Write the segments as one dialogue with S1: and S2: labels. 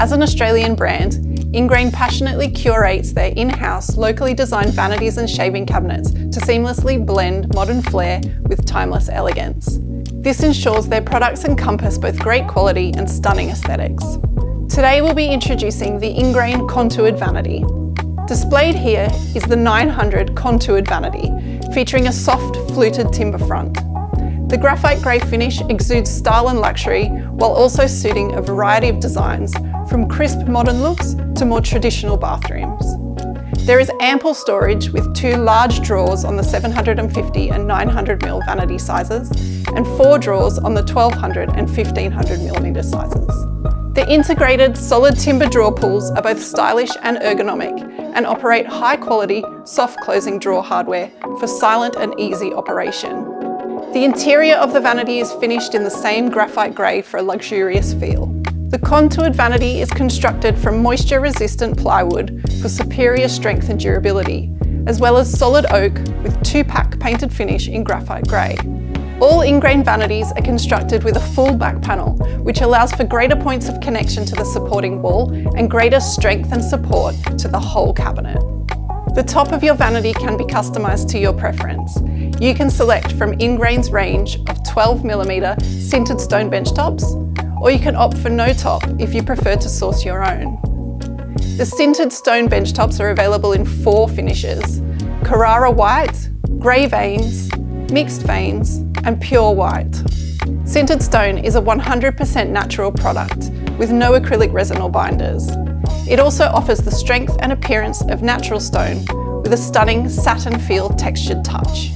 S1: As an Australian brand, Ingrain passionately curates their in-house, locally designed vanities and shaving cabinets to seamlessly blend modern flair with timeless elegance. This ensures their products encompass both great quality and stunning aesthetics. Today we'll be introducing the Ingrain Contoured vanity. Displayed here is the 900 Contoured vanity, featuring a soft fluted timber front. The Graphite Grey finish exudes style and luxury while also suiting a variety of designs, from crisp modern looks to more traditional bathrooms. There is ample storage with 2 large drawers on the 750 and 900mm vanity sizes and 4 drawers on the 1200 and 1500mm sizes. The integrated solid timber drawer pulls are both stylish and ergonomic and operate high quality, soft closing drawer hardware for silent and easy operation. The interior of the vanity is finished in the same graphite grey for a luxurious feel. The contoured vanity is constructed from moisture-resistant plywood for superior strength and durability, as well as solid oak with 2-pack painted finish in graphite grey. All Ingrain vanities are constructed with a full back panel, which allows for greater points of connection to the supporting wall and greater strength and support to the whole cabinet. The top of your vanity can be customised to your preference. You can select from Ingrain's range of 12mm sintered stone bench tops, or you can opt for no top if you prefer to source your own. The sintered stone bench tops are available in 4 finishes: Carrara white, grey veins, mixed veins, and pure white. Sintered stone is a 100% natural product with no acrylic resin or binders. It also offers the strength and appearance of natural stone with a stunning satin feel textured touch.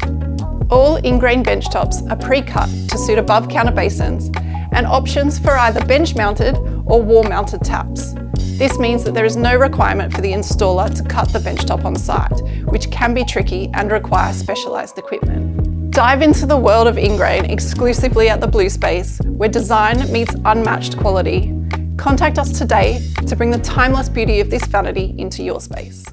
S1: All Ingrain bench tops are pre-cut to suit above counter basins and options for either bench mounted or wall mounted taps. This means that there is no requirement for the installer to cut the bench top on site, which can be tricky and require specialised equipment. Dive into the world of Ingrain exclusively at the Blue Space, where design meets unmatched quality. Contact us today to bring the timeless beauty of this vanity into your space.